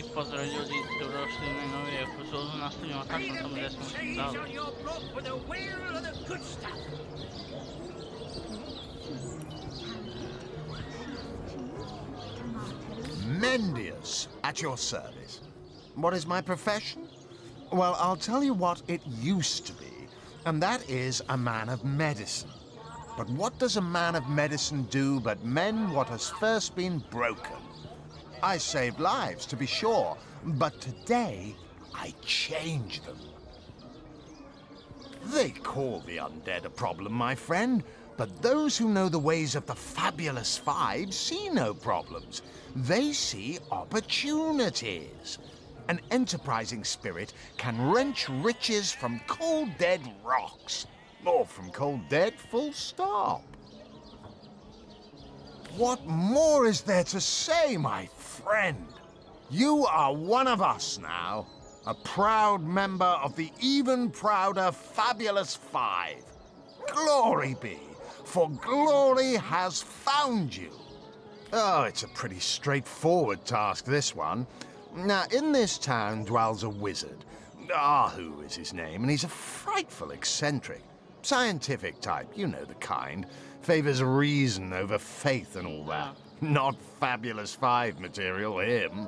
I pozdrav ljudi, dobrodošli u najnoviju epizodu, nastavljamo tačno tamo gdje smo stali. Mendius, at your service. What is my profession? Well, I'll tell you what it used to be, and that is a man of medicine. But what does a man of medicine do but mend what has first been broken? I saved lives, to be sure, but today I change them. They call the undead a problem, my friend, but those who know the ways of the fabulous five see no problems. They see opportunities. An enterprising spirit can wrench riches from cold dead rocks, or from cold dead full stop. What more is there to say, my friend? You are one of us now, a proud member of the even prouder Fabulous Five. Glory be, for glory has found you. Oh, it's a pretty straightforward task, this one. Now, in this town dwells a wizard. Ahu is his name, and he's a frightful eccentric. Scientific type, you know the kind. Favors reason over faith and all that. Not Fabulous Five material, him.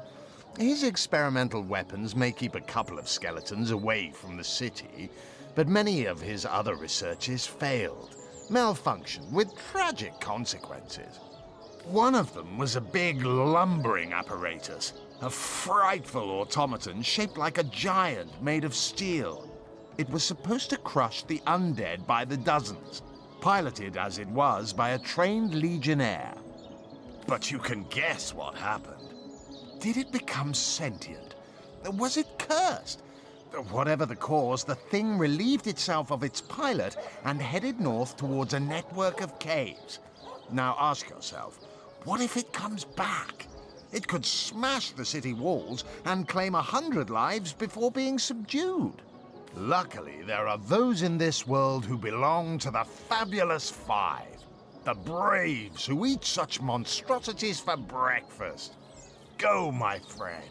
His experimental weapons may keep a couple of skeletons away from the city, but many of his other researches failed, malfunctioned with tragic consequences. One of them was a big lumbering apparatus, a frightful automaton shaped like a giant made of steel. It was supposed to crush the undead by the dozens, piloted as it was by a trained legionnaire. But you can guess what happened. Did it become sentient? Was it cursed? Whatever the cause, the thing relieved itself of its pilot and headed north towards a network of caves. Now ask yourself, what if it comes back? It could smash the city walls and claim 100 lives before being subdued. Luckily, there are those in this world who belong to the Fabulous Five. The braves who eat such monstrosities for breakfast. Go, my friend.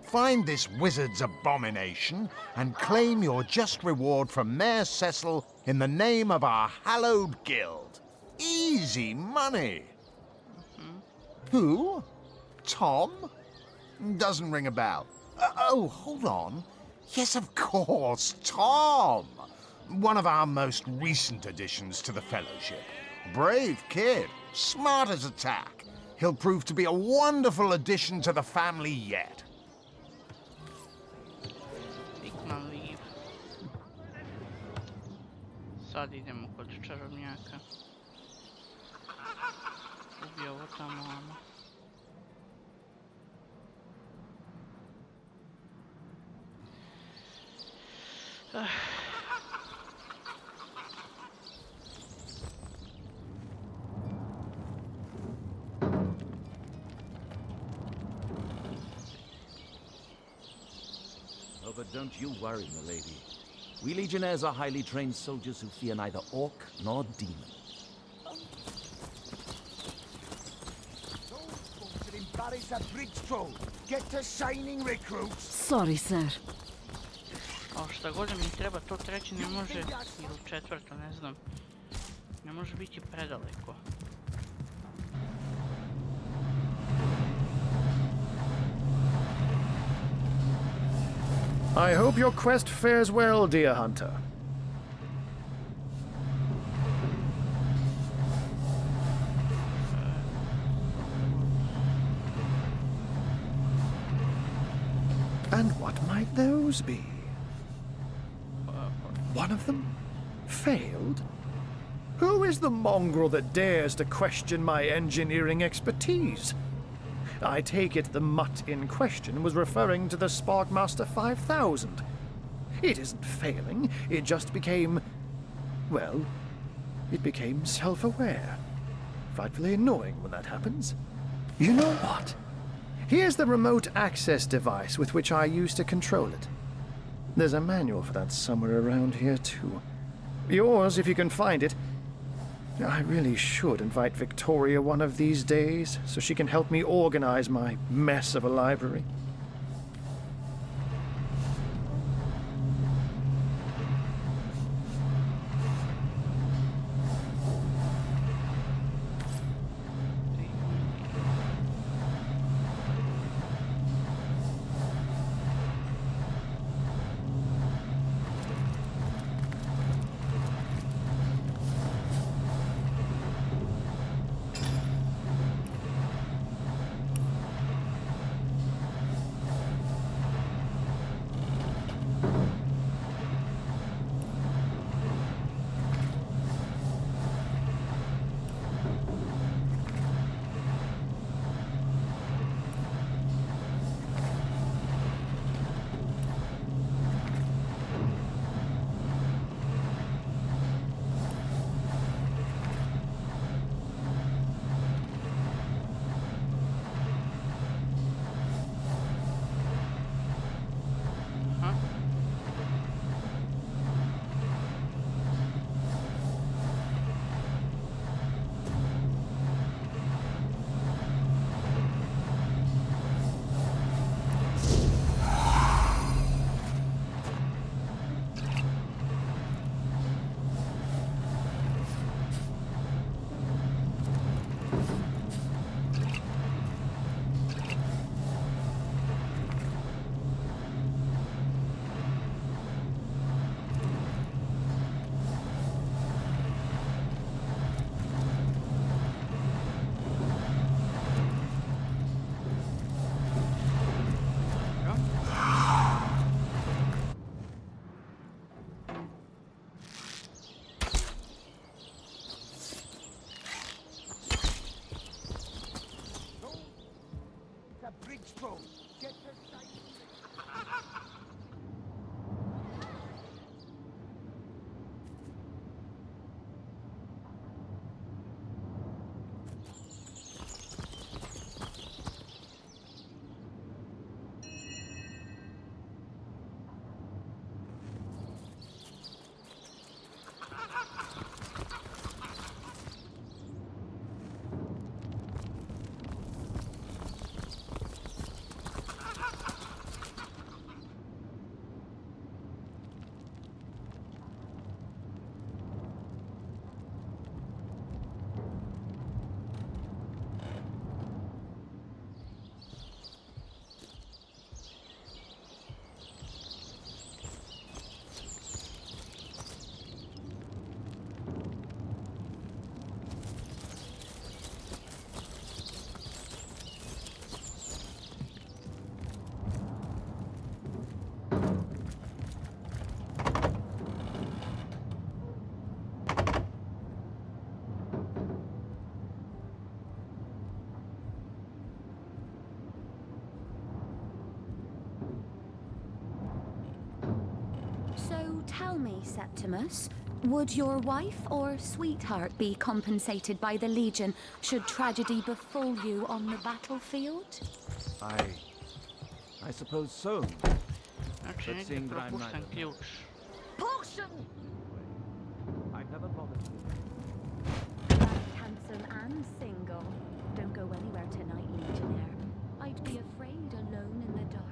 Find this wizard's abomination and claim your just reward from Mayor Cecil in the name of our hallowed guild. Easy money. Who? Tom? Doesn't ring a bell. Oh, hold on. Yes, of course, Tom. One of our most recent additions to the Fellowship. Brave kid, smart as a tack. He'll prove to be a wonderful addition to the family yet. Sad idemo kod čarobnjaka. Ubio ovo tamo, ama. Oh, but don't you worry, milady. We legionnaires are highly trained soldiers who fear neither orc nor demon. Get to shining recruits. Sorry, sir. O, šta god mi treba, to treći ne može, ili četvrto, ne znam. Ne može biti predaleko. I hope your quest fares well, dear hunter. And what might those be? One of them failed? Who is the mongrel that dares to question my engineering expertise? I take it the mutt in question was referring to the Sparkmaster 5000. It isn't failing, it just became... well, it became self-aware. Frightfully annoying when that happens. You know what? Here's the remote access device with which I used to control it. There's a manual for that somewhere around here, too. Yours, if you can find it. I really should invite Victoria one of these days, so she can help me organize my mess of a library. Get to shining So tell me, Septimus, would your wife or sweetheart be compensated by the Legion should tragedy befall you on the battlefield? I suppose so. Znači, negdje seeing that I'm propušten neither. ključ. I've never bothered with Handsome and single. Don't go anywhere tonight, Legionnaire. I'd be afraid alone in the dark.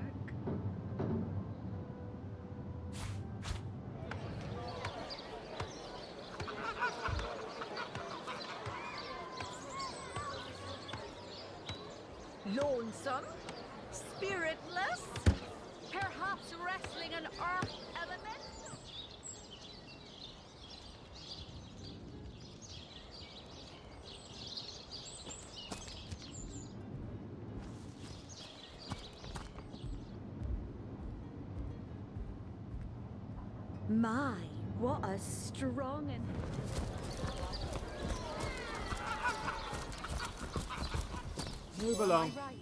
Lonesome? Spiritless? Perhaps wrestling an earth element? My, what a strong and... Move along. Right.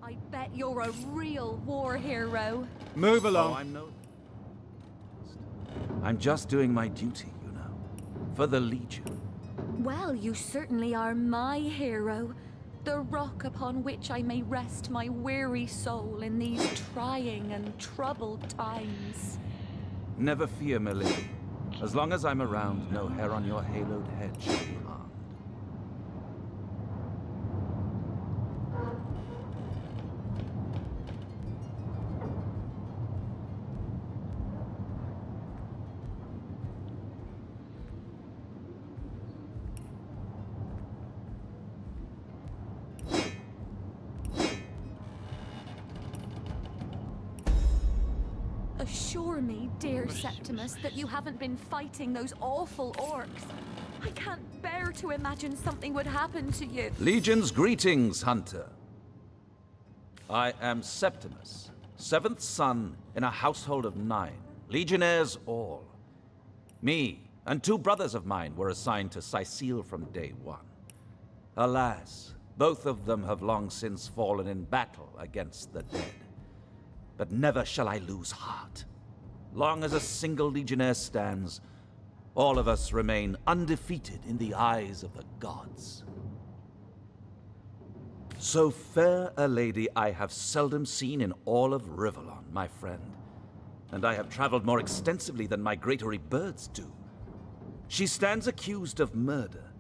I bet you're a real war hero. Move Oh, along. I'm just doing my duty, you know. For the Legion. Well, you certainly are my hero. The rock upon which I may rest my weary soul in these trying and troubled times. Never fear, milady. As long as I'm around, no hair on your haloed head shall be harmed. Assure me, dear Septimus, that you haven't been fighting those awful orcs. I can't bear to imagine something would happen to you. Legion's greetings, Hunter. I am Septimus, seventh son in a household of 9, legionnaires all. Me and 2 brothers of mine were assigned to Sicile from day 1. Alas, both of them have long since fallen in battle against the dead. But never shall I lose heart. Long as a single legionnaire stands, all of us remain undefeated in the eyes of the gods. So fair a lady I have seldom seen in all of Rivellon, my friend. And I have traveled more extensively than migratory birds do. She stands accused of murder,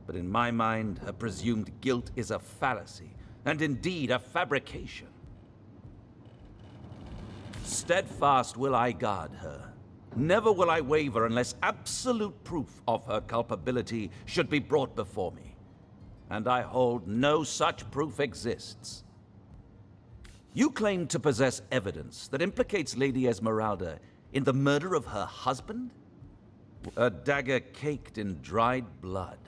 but in my mind, her presumed guilt is a fallacy, and indeed a fabrication. Steadfast will I guard her. Never will I waver unless absolute proof of her culpability should be brought before me. And I hold no such proof exists. You claim to possess evidence that implicates Lady Esmeralda in the murder of her husband? A dagger caked in dried blood.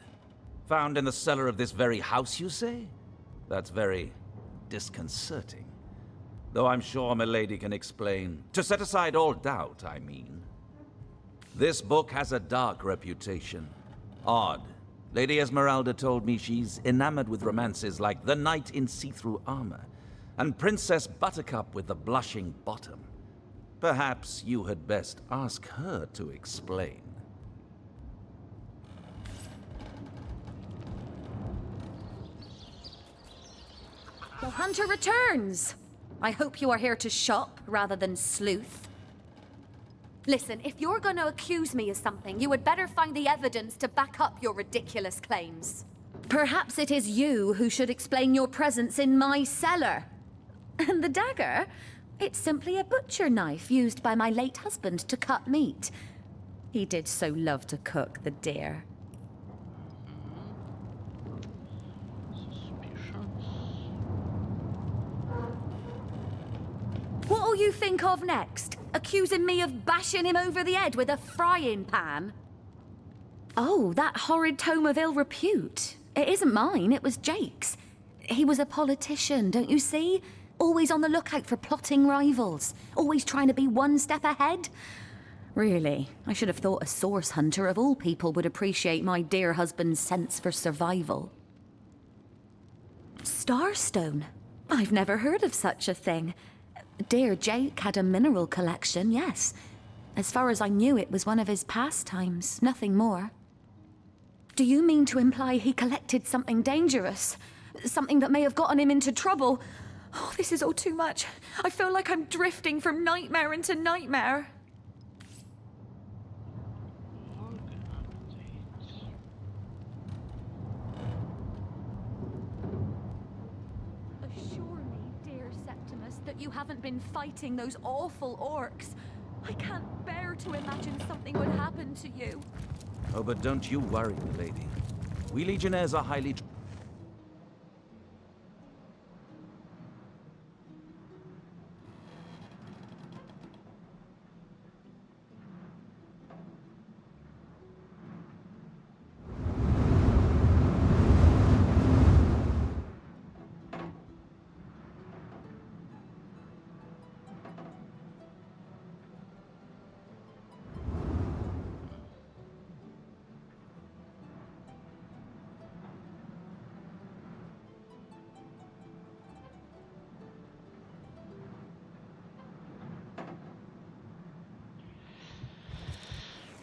Found in the cellar of this very house, you say? That's very disconcerting. Though I'm sure milady can explain. To set aside all doubt, I mean. This book has a dark reputation. Odd. Lady Esmeralda told me she's enamored with romances like The Knight in See-Through Armor. and Princess Buttercup with the blushing bottom. Perhaps you had best ask her to explain. The hunter returns! I hope you are here to shop rather than sleuth. Listen, if you're gonna accuse me of something, you had better find the evidence to back up your ridiculous claims. Perhaps it is you who should explain your presence in my cellar. And the dagger? It's simply a butcher knife used by my late husband to cut meat. He did so love to cook, the dear. What'll you think of next? Accusing me of bashing him over the head with a frying pan? Oh, that horrid tome of ill repute. It isn't mine, it was Jake's. He was a politician, don't you see? Always on the lookout for plotting rivals. Always trying to be one step ahead. Really, I should have thought a source hunter of all people would appreciate my dear husband's sense for survival. Starstone? I've never heard of such a thing. Dear Jake had a mineral collection, yes. As far as I knew, it was one of his pastimes, nothing more. Do you mean to imply he collected something dangerous? Something that may have gotten him into trouble? Oh, this is all too much. I feel like I'm drifting from nightmare into nightmare. Assure me, dear Septimus, that you haven't been fighting those awful orcs. I can't bear to imagine something would happen to you. Oh, but don't you worry, milady. We Legionnaires are highly...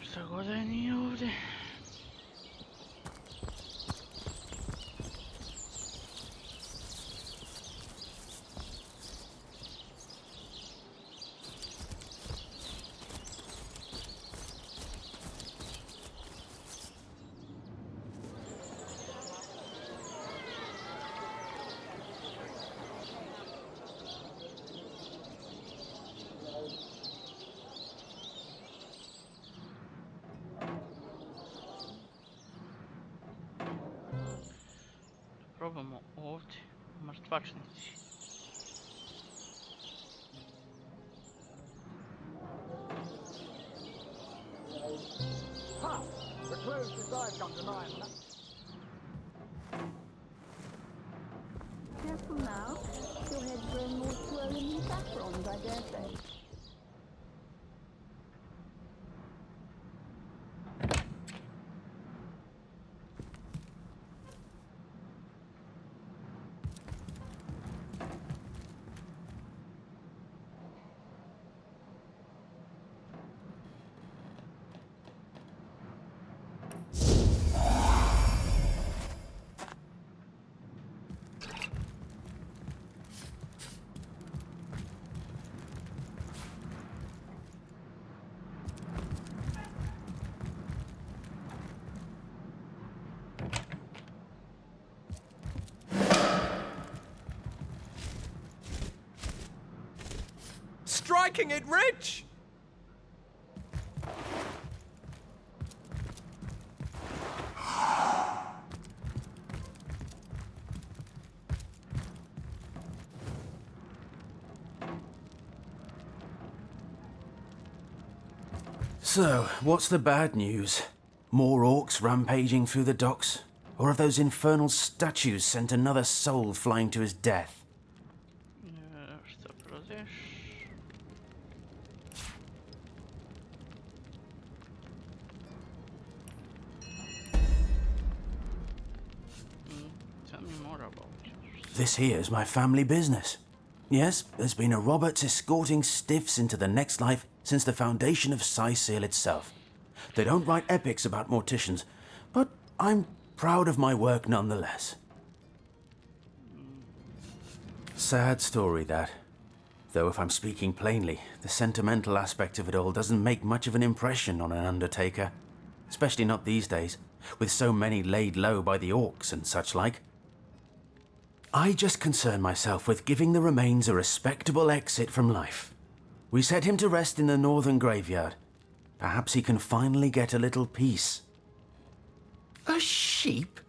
Šta god da je nije ovdje. Probamo ovdje, u mrtvačnici. Ha! The clues decide come to mind. Careful now. Your head's grown more swollen than saffrons, I dare say. Striking it rich! So, what's the bad news? More orcs rampaging through the docks? Or have those infernal statues sent another soul flying to his death? Šta prodaješ? Sad mi mora baviti. This here's my family business. Yes, there's been a Roberts escorting stiffs into the next life since the foundation of Seal itself. They don't write epics about morticians, but I'm proud of my work nonetheless. Sad story, that. Though if I'm speaking plainly, the sentimental aspect of it all doesn't make much of an impression on an undertaker. Especially not these days, with so many laid low by the orcs and such like. I just concern myself with giving the remains a respectable exit from life. We set him to rest in the northern graveyard. Perhaps he can finally get a little peace. A sheep?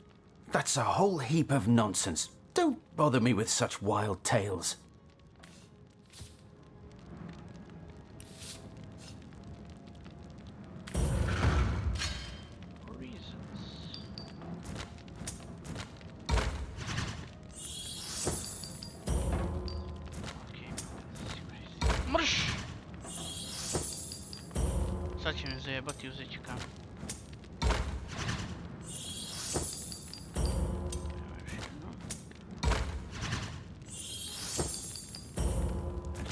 That's a whole heap of nonsense. Don't bother me with such wild tales. Mrš! Sad će me zajebati, uzet ću kamen.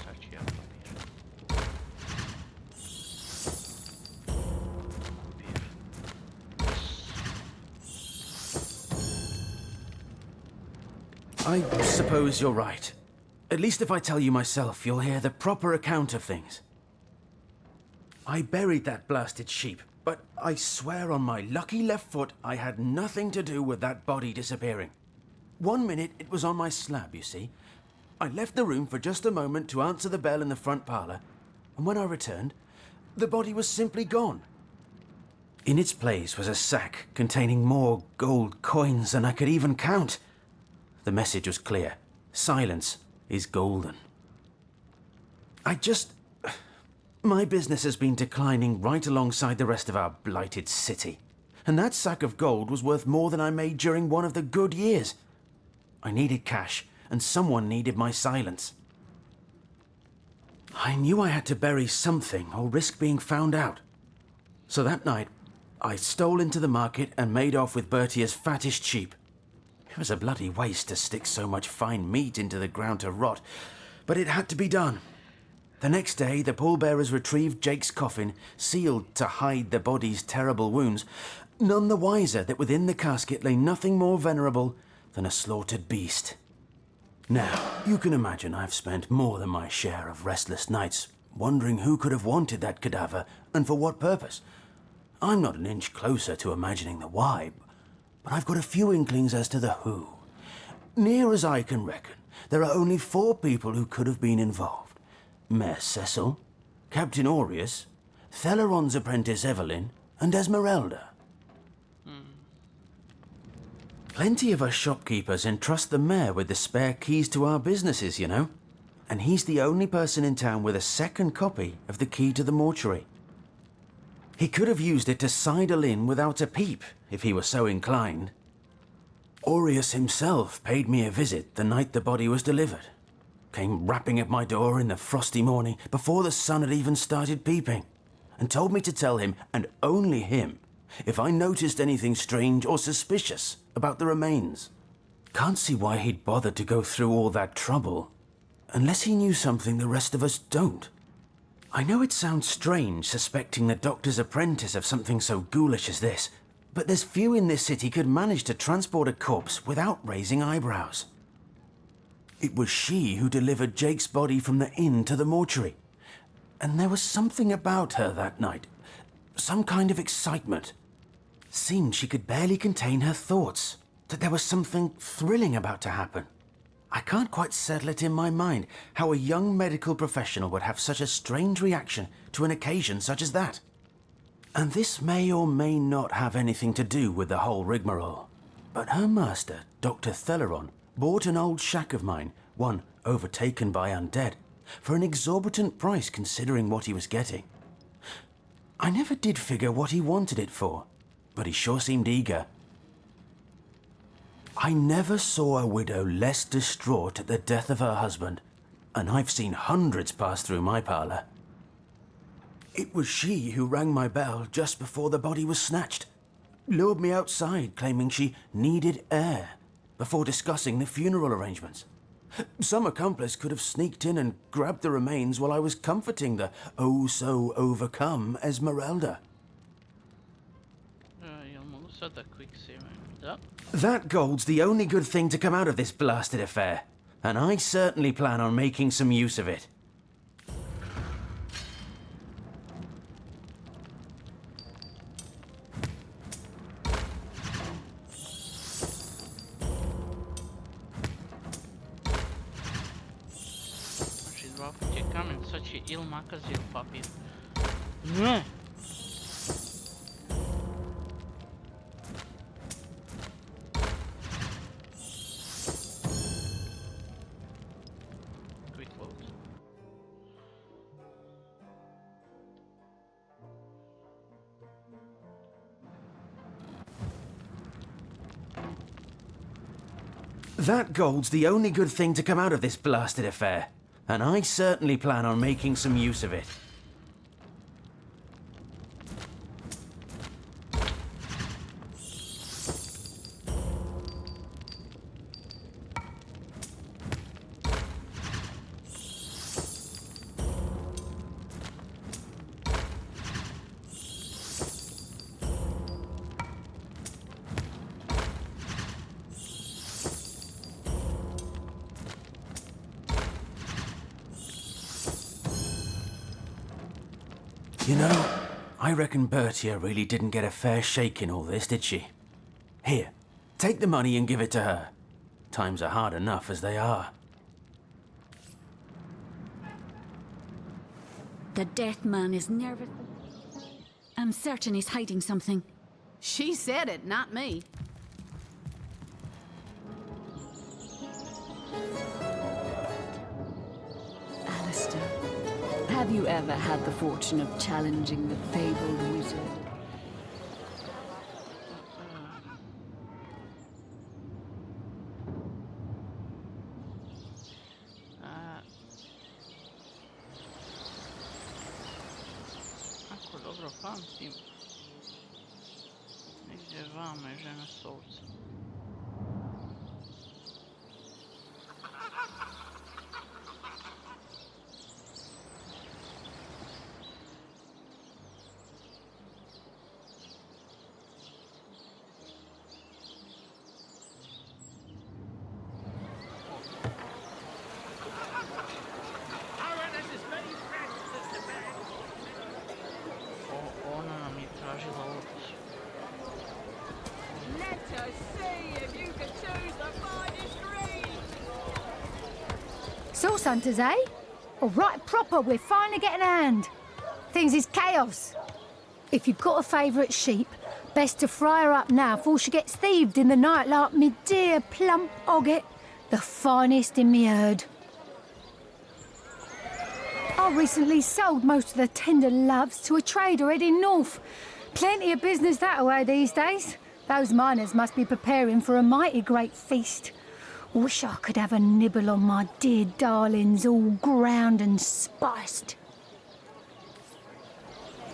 Sad ću ja planirati. I suppose you're right. At least if I tell you myself, you'll hear the proper account of things. I buried that blasted sheep, but I swear on my lucky left foot I had nothing to do with that body disappearing. 1 minute it was on my slab, you see. I left the room for just a moment to answer the bell in the front parlour, and when I returned, the body was simply gone. In its place was a sack containing more gold coins than I could even count. The message was clear. Silence is golden. My business has been declining right alongside the rest of our blighted city. And that sack of gold was worth more than I made during one of the good years. I needed cash, and someone needed my silence. I knew I had to bury something or risk being found out. So that night, I stole into the market and made off with Bertia's fattest sheep. It was a bloody waste to stick so much fine meat into the ground to rot, but it had to be done. The next day, the pallbearers retrieved Jake's coffin, sealed to hide the body's terrible wounds, none the wiser that within the casket lay nothing more venerable than a slaughtered beast. Now, you can imagine I've spent more than my share of restless nights wondering who could have wanted that cadaver and for what purpose. I'm not an inch closer to imagining the why, but I've got a few inklings as to the who. Near as I can reckon, there are only 4 people who could have been involved. Mayor Cecil, Captain Aureus, Theleron's apprentice Evelyn, and Esmeralda. Plenty of us shopkeepers entrust the mayor with the spare keys to our businesses, you know. And he's the only person in town with a second copy of the key to the mortuary. He could have used it to sidle in without a peep, if he were so inclined. Aureus himself paid me a visit the night the body was delivered. Came rapping at my door in the frosty morning before the sun had even started peeping, and told me to tell him, and only him, if I noticed anything strange or suspicious about the remains. Can't see why he'd bothered to go through all that trouble, unless he knew something the rest of us don't. I know it sounds strange suspecting the doctor's apprentice of something so ghoulish as this, but there's few in this city could manage to transport a corpse without raising eyebrows. It was she who delivered Jake's body from the inn to the mortuary, and there was something about her that night, some kind of excitement. Seemed she could barely contain her thoughts, that there was something thrilling about to happen. I can't quite settle it in my mind how a young medical professional would have such a strange reaction to an occasion such as that. And this may or may not have anything to do with the whole rigmarole. But her master, Dr. Theleron, bought an old shack of mine, one overtaken by undead, for an exorbitant price considering what he was getting. I never did figure what he wanted it for, but he sure seemed eager. I never saw a widow less distraught at the death of her husband, and I've seen hundreds pass through my parlour. It was she who rang my bell just before the body was snatched, lured me outside claiming she needed air, before discussing the funeral arrangements. Some accomplice could have sneaked in and grabbed the remains while I was comforting the oh-so-overcome Esmeralda. Jel mogu sad da quick save? Da. That gold's the only good thing to come out of this blasted affair, and I certainly plan on making some use of it. Znači, dva put je kamen, sad će ili makaz ili papir. Ne! Quick load. That gold's the only good thing to come out of this blasted affair, and I certainly plan on making some use of it. You know, I reckon Bertia really didn't get a fair shake in all this, did she? Here, take the money and give it to her. Times are hard enough as they are. The death man is nervous. I'm certain he's hiding something. She said it, not me. Alistair, have you ever had the fortune of challenging the fabled wizard? Ako dobro pamtim, negdje vama je žena solca. Ona nam je tražila opisu. Let us see if you can choose the finest green. Source hunters, eh? All right, proper, we're finally getting a hand. Things is chaos. If you've got a favourite sheep, best to fry her up now before she gets thieved in the night like me dear plump Ogget, the finest in me herd. I recently sold most of the tender loves to a trader heading north. Plenty of business that way these days. Those miners must be preparing for a mighty great feast. Wish I could have a nibble on my dear darlings, all ground and spiced.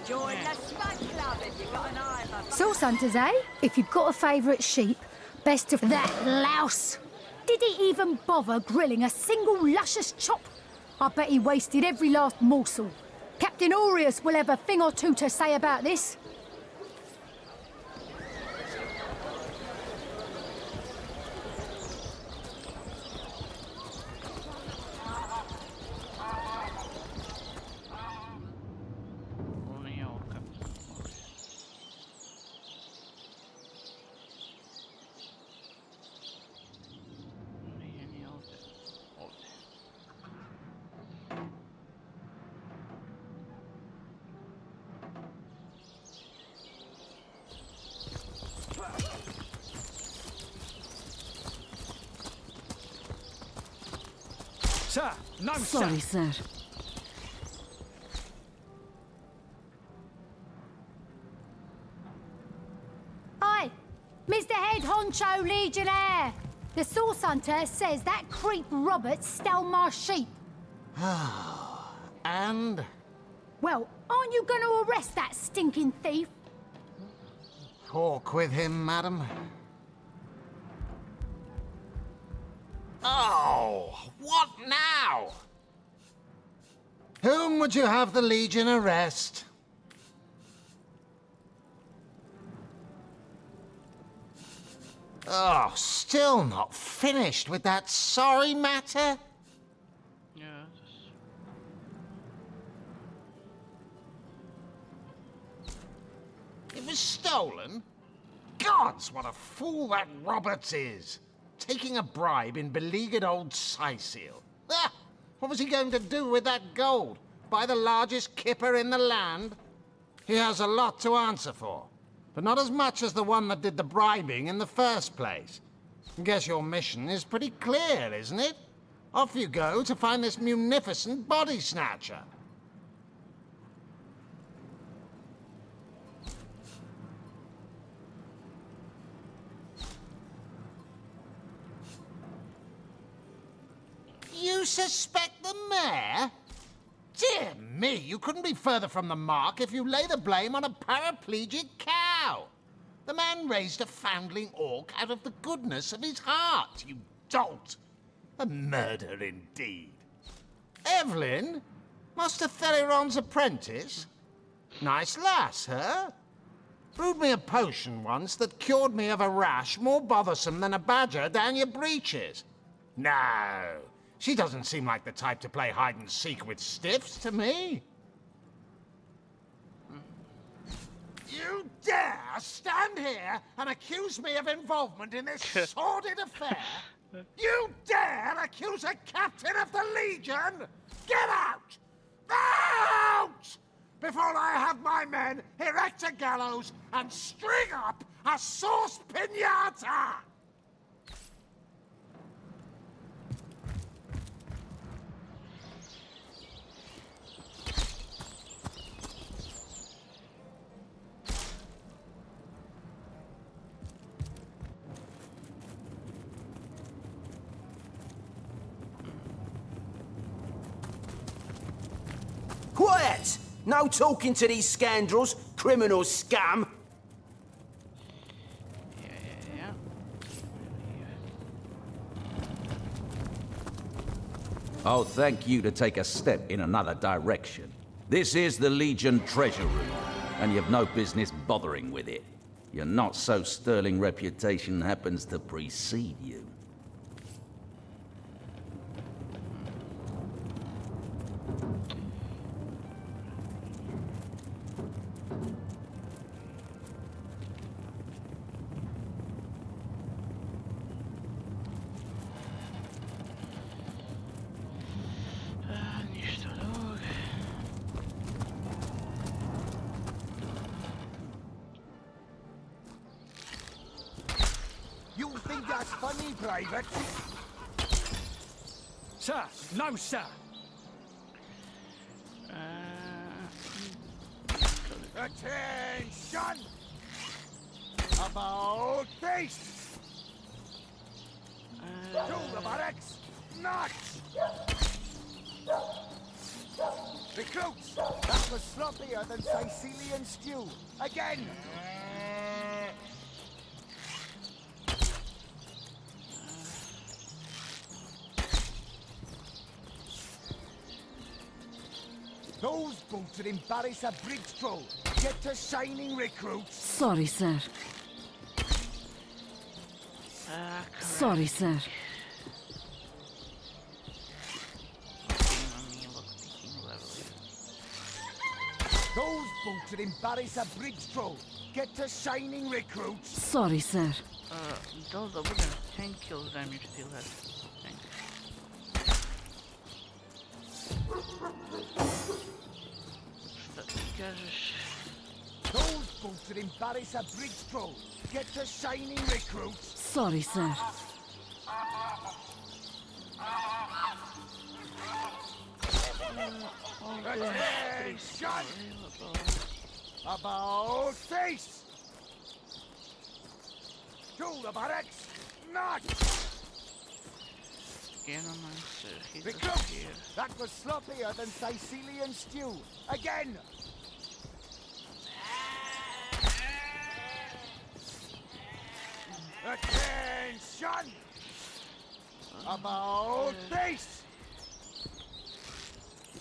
Join the Spud Club if you've got an eye for Source hunters, eh? If you've got a favourite sheep, best to... That louse! Did he even bother grilling a single luscious chop? I bet he wasted every last morsel. Captain Aureus will have a thing or two to say about this. Ovo nije okap. Nije ni ovdje. Ovdje. Sir, no, Sorry, sir. sir. Aye, Mr. Head Honcho Legionnaire. The source hunter says that creep Robert stole my sheep. And? Well, aren't you going to arrest that stinking thief? Talk with him, madam. Oh, what now? Whom would you have the Legion arrest? Oh, still not finished with that sorry matter? Yes. It was stolen? Gods, what a fool that Roberts is! Taking a bribe in beleaguered old Sicil. Ah! What was he going to do with that gold? Buy the largest kipper in the land? He has a lot to answer for, but not as much as the one that did the bribing in the first place. Guess your mission is pretty clear, isn't it? Off you go to find this munificent body snatcher. You suspect the mayor? Dear me, you couldn't be further from the mark if you lay the blame on a paraplegic cow. The man raised a foundling orc out of the goodness of his heart, you dolt. A murder indeed. Evelyn? Master Theriron's apprentice? Nice lass, huh? Brewed me a potion once that cured me of a rash more bothersome than a badger down your breeches. No. She doesn't seem like the type to play hide-and-seek with stiffs to me. You dare stand here and accuse me of involvement in this sordid affair? You dare accuse a captain of the Legion? Get out! Out! Before I have my men erect a gallows and string up a sauce piñata! Quiet! No talking to these scoundrels, criminal scum! Yeah. Oh, thank you to take a step in another direction. This is the Legion treasure room, and you've no business bothering with it. Your not so sterling reputation happens to precede you. You think that's funny, Private? Sir, no, sir. Attention! About face! To the barracks! Not! Recruits! That was sloppier than Sicilian stew. Again! Those boots would embarrass a bridge troll. Get to shining, recruits. Sorry, sir. Sorry, sir. Those boots would embarrass a bridge troll. Get to shining, recruits. Sorry, sir. Those are wooden 10 kills damage still has. Those boots would embarrass a bridge troll. Get to shining, recruits. Sorry, sir. Attention! About face! To the barracks! Not! Recruits! That was sloppier than Sicilian stew. Again! Attention! About face!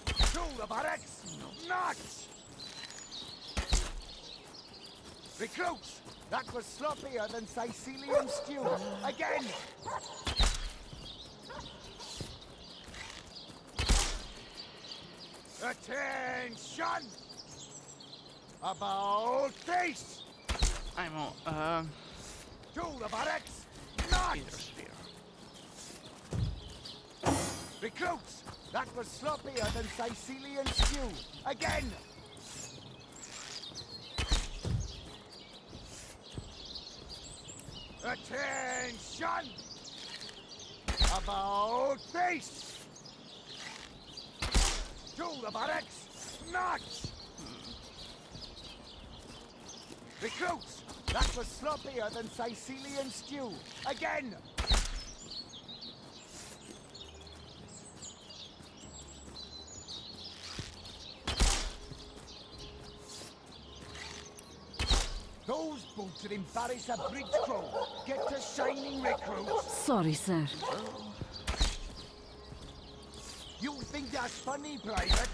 To the barracks! Not! Recruits! That was sloppier than Sicilian stew. Again! Attention! About face! I'm on, To the barracks! Not! sphere. Recruits! That was sloppier than Sicilian stew. Again! Attention! About face! To the barracks! Not! Recruits! That was sloppier than Sicilian stew. Again! Those boots would embarrass a bridge crew. Get to shining, recruits. Sorry, sir. You think that's funny, Private?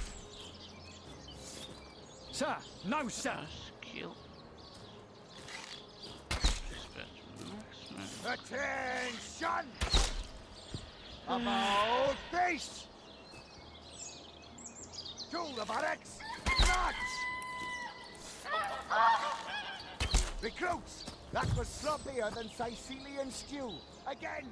Sir, no, sir. Skill. Attention! About face! To the barracks! Not! Recruits! That was sloppier than Sicilian stew. Again!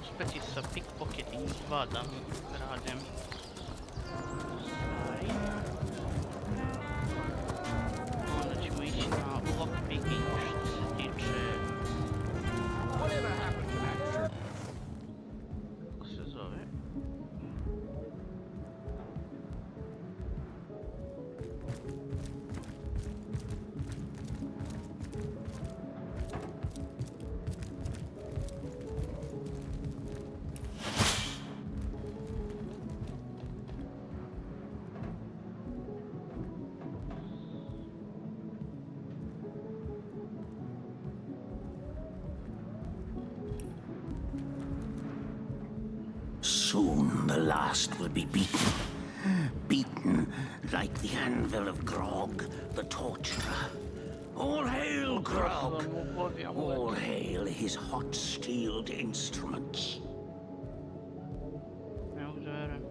Uspjeti sa pickpocketing 2 da radim stvari. Onda ćemo ići na lockpicking što se tiče... Kako se zove? Soon the last will be beaten. Beaten like the anvil of Grog, the torturer. All hail Grog! All hail his hot-steeled instruments. Ne mogu da verujem.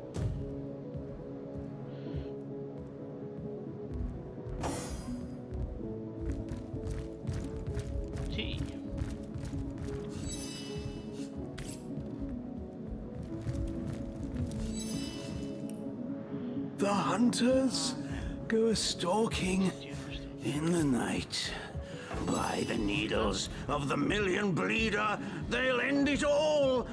Ti. The hunters go a-stalking in the night. By the needles of the million bleeder, they'll end it all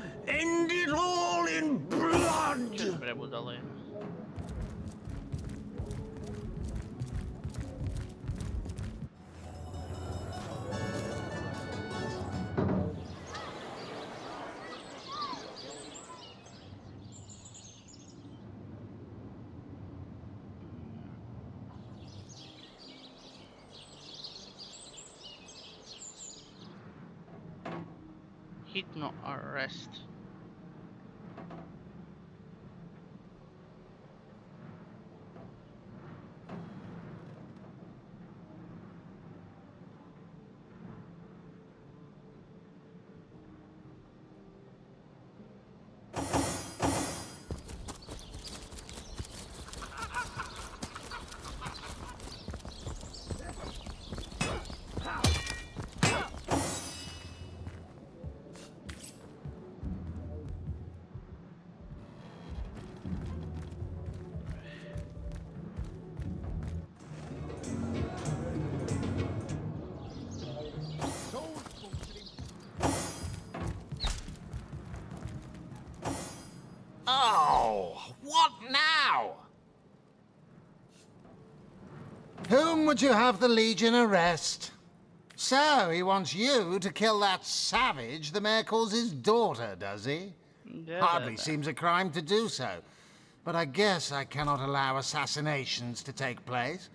in blood! Bre budale. Hitno arrest. would you have the Legion arrest? So, he wants you to kill that savage the mayor calls his daughter, does he? Hardly seems a crime to do so. But I guess I cannot allow assassinations to take place.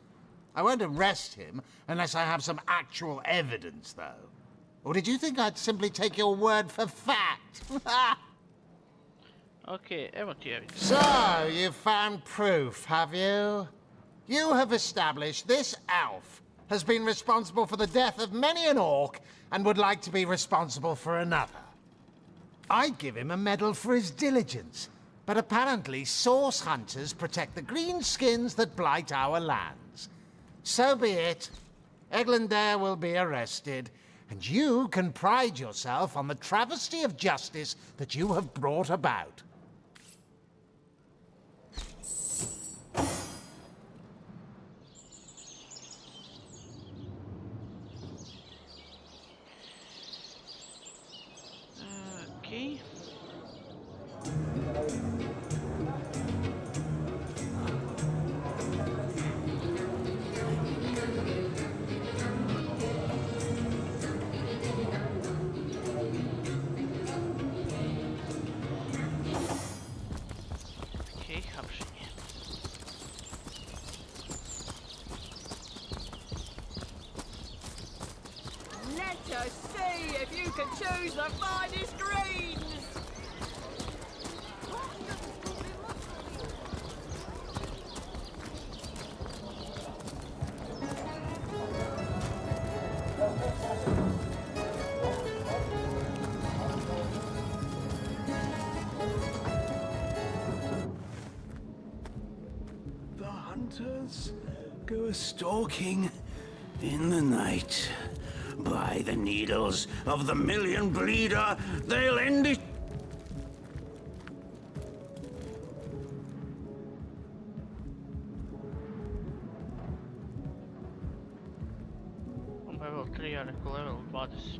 I won't arrest him unless I have some actual evidence, though. Or did you think I'd simply take your word for fact? Okay, evo ti evidence. So, you've found proof, have you? You have established this elf has been responsible for the death of many an orc and would like to be responsible for another. I'd give him a medal for his diligence, but apparently source hunters protect the green skins that blight our lands. So be it. Eglander will be arrested, and you can pride yourself on the travesty of justice that you have brought about. Okay. Okay, hapszenie. Let us see if you can choose the finest greens! The hunters go a-stalking in the night. By the needles of the million bleeder, they'll end it. Level 3, ja rekao level 20.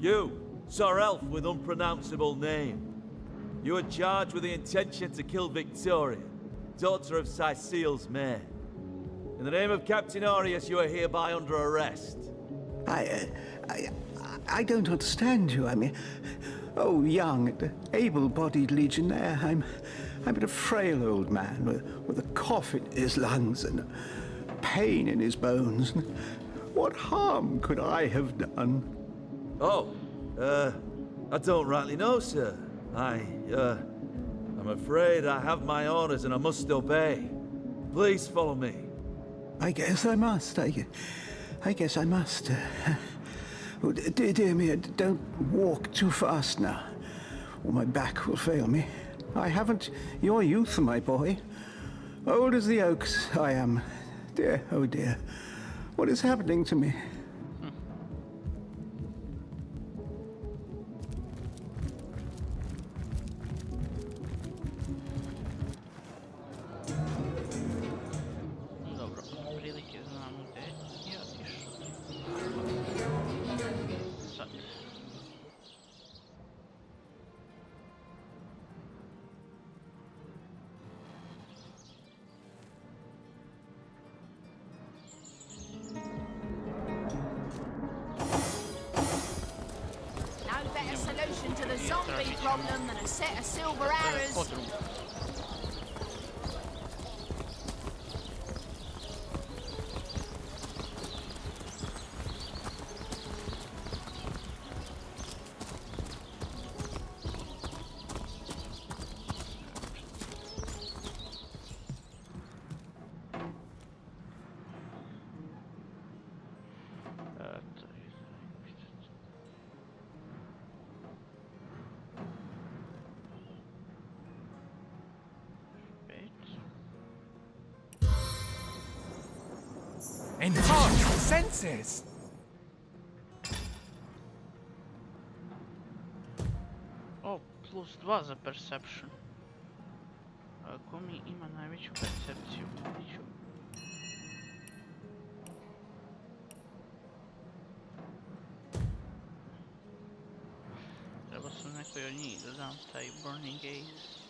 You, Sir Elf with unpronounceable name. You are charged with the intention to kill Victoria, daughter of Cecile's mayor. In the name of Captain Arius, you are hereby under arrest. I don't understand you. I mean, oh, young and able-bodied legionnaire, I'm but a frail old man with a cough in his lungs and pain in his bones. What harm could I have done? Oh, I don't rightly know, sir. I'm afraid I have my orders and I must obey. Please follow me. I guess I must. I guess I must. Oh, dear me, don't walk too fast now, or my back will fail me. I haven't your youth, my boy. Old as the oaks, I am. Dear, oh dear. What is happening to me? Dobro, otprilike znamo gdje je otišao. Sad. No better solution to the zombie problem than a set of silver arrows. Podrum. Enhance your senses! O, plus 2 za perception. Ko mi ima najveću percepciju? Vidit ću. Treba sam nekoj od njih da dam taj burning gaze.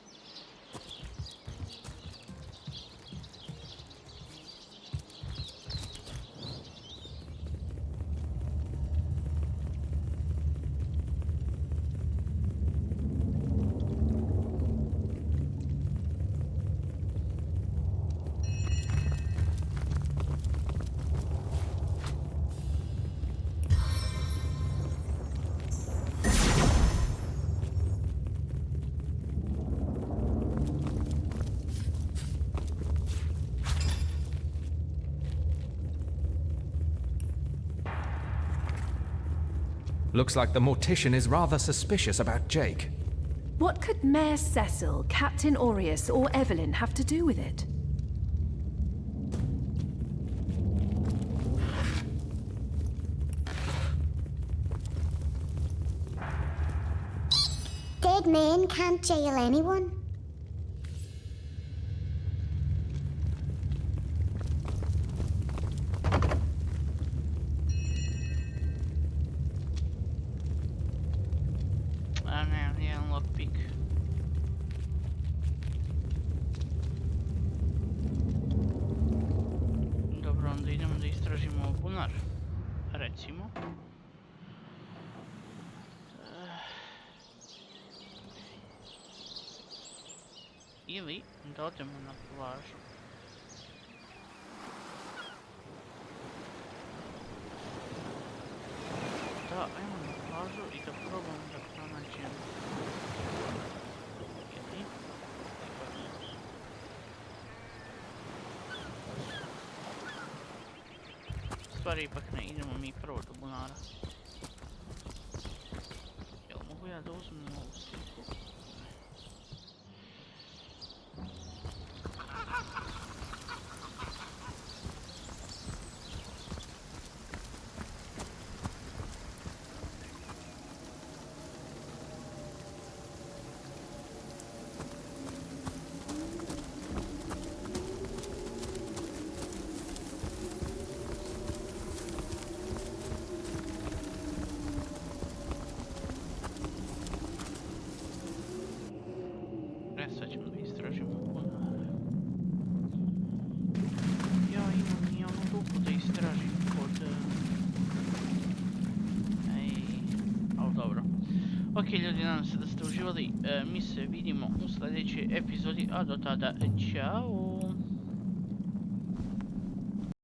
Looks like the mortician is rather suspicious about Jake. What could Mayor Cecil, Captain Aureus, or Evelyn have to do with it? Dead men can't jail anyone. Lockpick. Dobro, onda idemo da istražimo bunar. Recimo. Ili da odemo na plažu. Da, ajmo na plažu i da probamo da pronađemo. Stvari ipak ne, idemo mi prvo do bunara. Jel mogu ja da uzmem ovu sliku? Sad ćemo da istražimo bunar. Ja imam i onu rupu da istražim kod... ali dobro. Ok ljudi, nadam se da ste uživali. Mi se vidimo u sljedećoj epizodi, a do tada, čao!